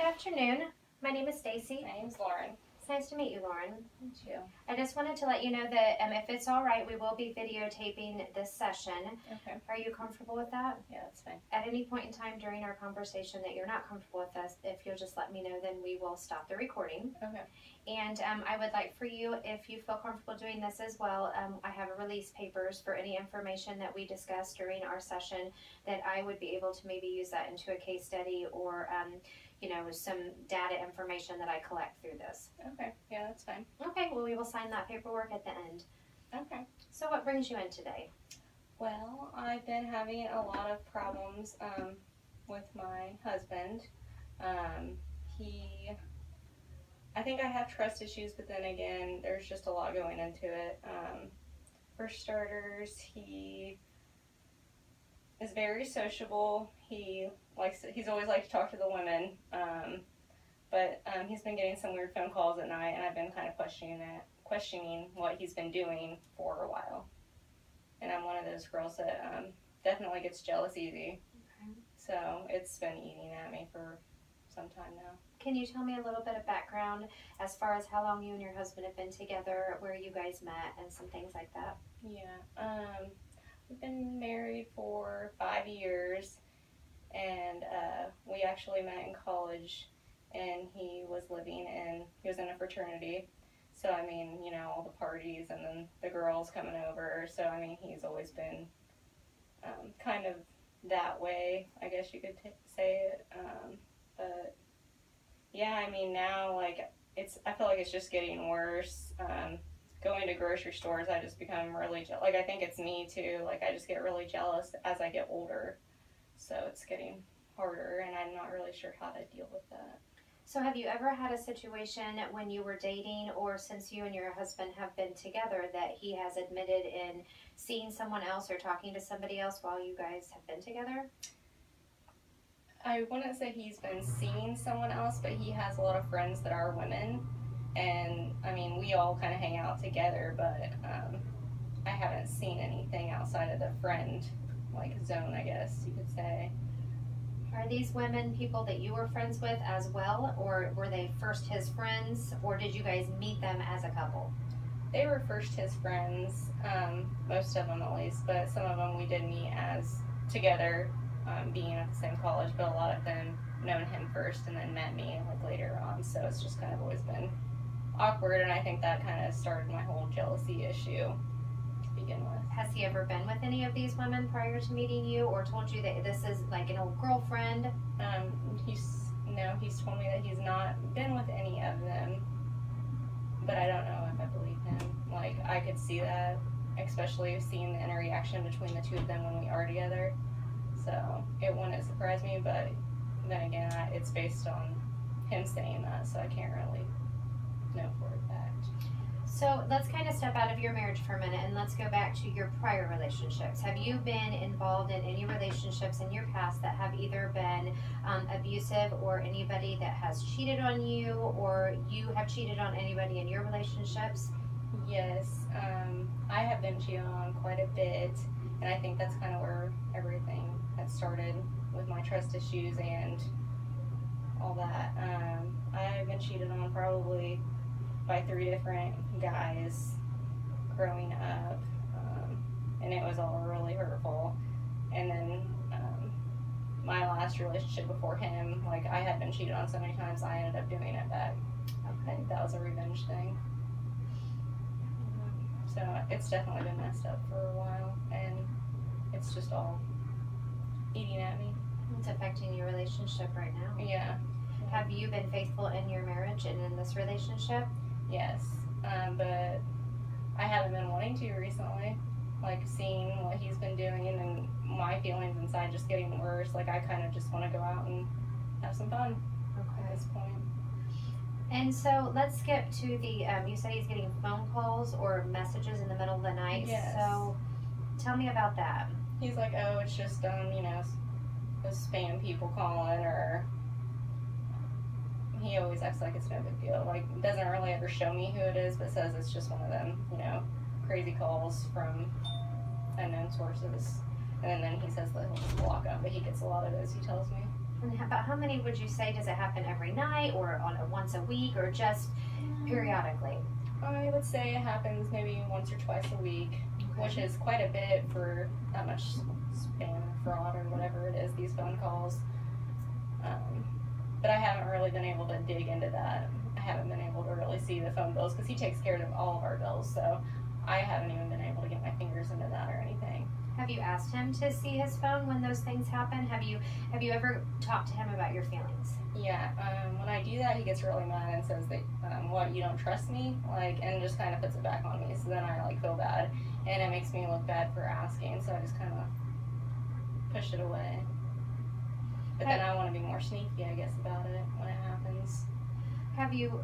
afternoon. My name is Stacie. My name's Lauren. It's nice to meet you, Lauren. Me too. I just wanted to let you know that if it's all right, we will be videotaping this session. Okay. Are you comfortable with that? Yeah, that's fine. At any point in time during our conversation that you're not comfortable with us, if you'll just let me know, then we will stop the recording. Okay. And I would like for you, if you feel comfortable doing this as well, I have a release papers for any information that we discussed during our session that I would be able to maybe use that into a case study or some data information that I collect through this. Okay. Yeah, that's fine. Okay, well, we will sign that paperwork at the end. Okay. So what brings you in today? Well, I've been having a lot of problems with my husband. I think I have trust issues, but then again, there's just a lot going into it. For starters, he is very sociable. He's always liked to talk to the women, but he's been getting some weird phone calls at night, and I've been kind of questioning what he's been doing for a while. And I'm one of those girls that definitely gets jealous easy. Okay. So it's been eating at me for some time now. Can you tell me a little bit of background as far as how long you and your husband have been together, where you guys met, and some things like that? Yeah. We've been married for 5 years, and we actually met in college, and he was in a fraternity. So, I mean, all the parties and then the girls coming over. So, I mean, he's always been kind of that way, I guess you could say it. But, yeah, I mean, now, I feel like it's just getting worse. Going to grocery stores, I just become really jealous. I think it's me, too. I just get really jealous as I get older. So, it's getting harder, and I'm not really sure how to deal with that. So have you ever had a situation when you were dating or since you and your husband have been together that he has admitted in seeing someone else or talking to somebody else while you guys have been together? I wouldn't say he's been seeing someone else, but he has a lot of friends that are women. And, I mean, we all kind of hang out together, but I haven't seen anything outside of the friend, zone, I guess you could say. Are these women people that you were friends with as well, or were they first his friends, or did you guys meet them as a couple? They were first his friends, most of them at least, but some of them we did meet as together, being at the same college, but a lot of them known him first and then met me later on, so it's just kind of always been awkward, and I think that kind of started my whole jealousy issue to begin with. Has he ever been with any of these women prior to meeting you, or told you that this is an old girlfriend? He's told me that he's not been with any of them, but I don't know if I believe him. I could see that, especially seeing the interaction between the two of them when we are together, so it wouldn't surprise me, but then again, it's based on him saying that, so I can't really know for a fact. So let's kind of step out of your marriage for a minute and let's go back to your prior relationships. Have you been involved in any relationships in your past that have either been abusive, or anybody that has cheated on you, or you have cheated on anybody in your relationships? Yes, I have been cheated on quite a bit, and I think that's kind of where everything had started with my trust issues and all that. I've been cheated on probably by 3 different guys growing up, and it was all really hurtful. And then my last relationship before him, I had been cheated on so many times, I ended up doing it back. I think that was a revenge thing. So it's definitely been messed up for a while, and it's just all eating at me. It's affecting your relationship right now. Yeah. Have you been faithful in your marriage and in this relationship? Yes, but I haven't been wanting to recently, seeing what he's been doing and my feelings inside just getting worse. I kind of just want to go out and have some fun at this point. And so let's skip to the, you said he's getting phone calls or messages in the middle of the night. Yes. So tell me about that. He's like, oh, it's just, those spam people calling, or he always acts like it's no big deal. Doesn't really ever show me who it is, but says it's just one of them, crazy calls from unknown sources. And then he says that he'll just block them, but he gets a lot of those, he tells me. And about how many would you say? Does it happen every night or on a once a week or just periodically? I would say it happens maybe once or twice a week, which is quite a bit for that much spam or fraud or whatever it is, these phone calls. But I haven't really been able to dig into that. I haven't been able to really see the phone bills because he takes care of all of our bills, so I haven't even been able to get my fingers into that or anything. Have you asked him to see his phone when those things happen? Have you ever talked to him about your feelings? Yeah, when I do that, he gets really mad and says that, what, you don't trust me? Like, and just kind of puts it back on me, so then I, like, feel bad, and it makes me look bad for asking, so I just kind of push it away. But then I want to be more sneaky, I guess, about it when it happens. Have you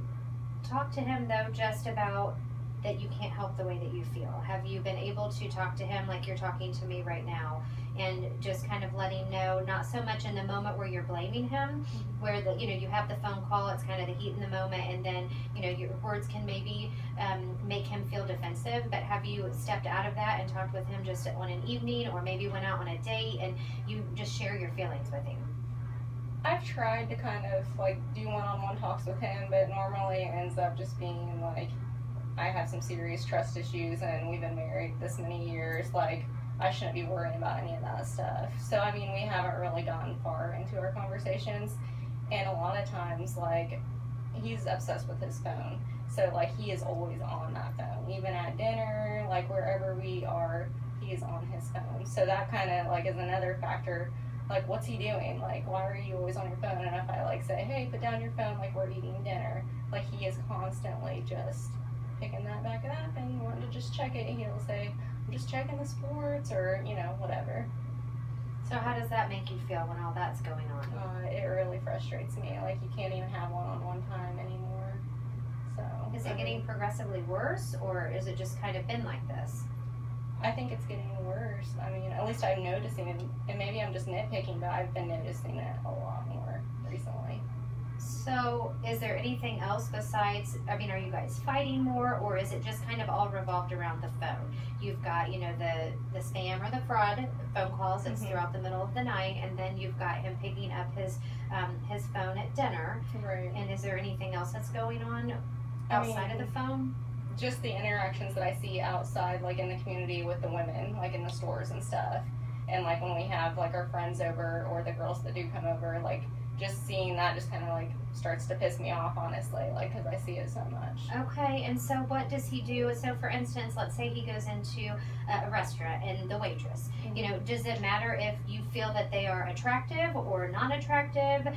talked to him, though, just about that you can't help the way that you feel? Have you been able to talk to him like you're talking to me right now and just kind of letting know, not so much in the moment where you're blaming him, where the, you have the phone call, it's kind of the heat in the moment, and then, your words can maybe make him feel defensive, but have you stepped out of that and talked with him just on an evening or maybe went out on a date and you just share your feelings with him? I've tried to kind of, like, do one-on-one talks with him, but normally it ends up just being, like, I have some serious trust issues and we've been married this many years, like, I shouldn't be worrying about any of that stuff. So, I mean, we haven't really gotten far into our conversations, and a lot of times, like, he's obsessed with his phone. So, like, he is always on that phone. Even at dinner, like, wherever we are, he is on his phone. So that kind of, like, is another factor. Like, what's he doing? Like, why are you always on your phone? And if I, like, say, hey, put down your phone, like, we're eating dinner, like, he is constantly just picking that back up and wanting to just check it. And he'll say, I'm just checking the sports or, whatever. So how does that make you feel when all that's going on? It really frustrates me. Like, you can't even have one-on-one time anymore. So. Is it getting progressively worse, or is it just kind of been like this? I think it's getting worse. I mean, at least I'm noticing it, and maybe I'm just nitpicking, but I've been noticing it a lot more recently. So, is there anything else besides, are you guys fighting more, or is it just kind of all revolved around the phone? You've got, the spam or the fraud phone calls, it's throughout the middle of the night, and then you've got him picking up his phone at dinner. Right. And is there anything else that's going on outside of the phone? Just the interactions that I see outside, like in the community with the women, like in the stores and stuff. And like when we have like our friends over or the girls that do come over, like just seeing that just kind of like starts to piss me off, honestly, like because I see it so much. Okay, and so what does he do? So for instance, let's say he goes into a restaurant and the waitress, does it matter if you feel that they are attractive or non-attractive?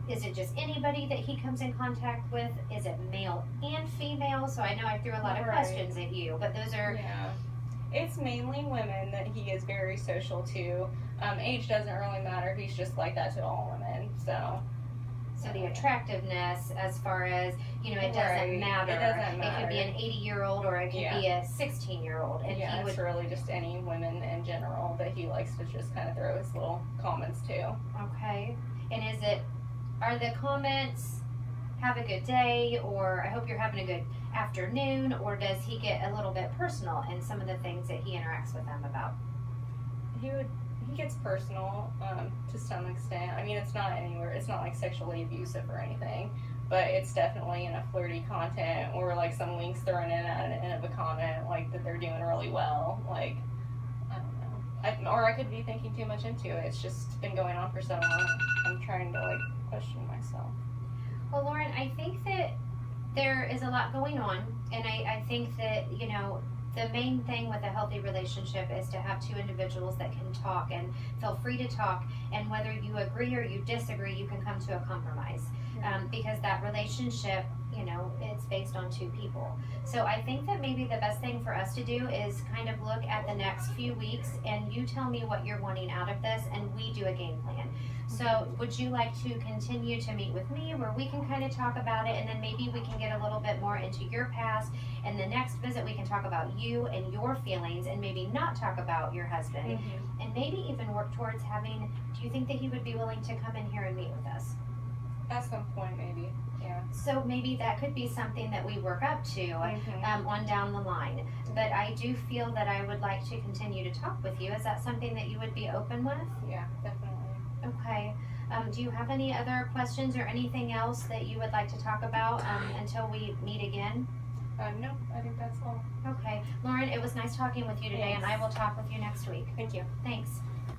Is it just anybody that he comes in contact with? Is it male and female? So I know I threw a lot of questions at you, but those are... Yeah. It's mainly women that he is very social to. Age doesn't really matter. He's just like that to all women. So the attractiveness, as far as, it doesn't matter. It doesn't matter. It could be an 80-year-old or it could be a 16-year-old. And yeah, it's really just any women in general that he likes to just kind of throw his little comments to. Okay. And are the comments, have a good day, or I hope you're having a good afternoon, or does he get a little bit personal in some of the things that he interacts with them about? He gets personal to some extent. I mean, it's not like sexually abusive or anything, but it's definitely in a flirty content or like some links thrown in at the end of a comment, like that they're doing really well. Like, I don't know. Or I could be thinking too much into it. It's just been going on for so long. I'm trying to like question myself. Well, Lauren, I think that there is a lot going on, and I think that, the main thing with a healthy relationship is to have two individuals that can talk and feel free to talk, and whether you agree or you disagree, you can come to a compromise. Because that relationship, it's based on two people. So I think that maybe the best thing for us to do is kind of look at the next few weeks, and you tell me what you're wanting out of this, and we do a game plan. So would you like to continue to meet with me where we can kind of talk about it, and then maybe we can get a little bit more into your past, and the next visit we can talk about you and your feelings, and maybe not talk about your husband, and maybe even work towards do you think that he would be willing to come in here and meet with us? At some point, maybe. Yeah. So maybe that could be something that we work up to on down the line. But I do feel that I would like to continue to talk with you. Is that something that you would be open with? Yeah, definitely. Okay. Do you have any other questions or anything else that you would like to talk about until we meet again? No, I think that's all. Okay. Lauren, it was nice talking with you today, and I will talk with you next week. Thank you. Thanks.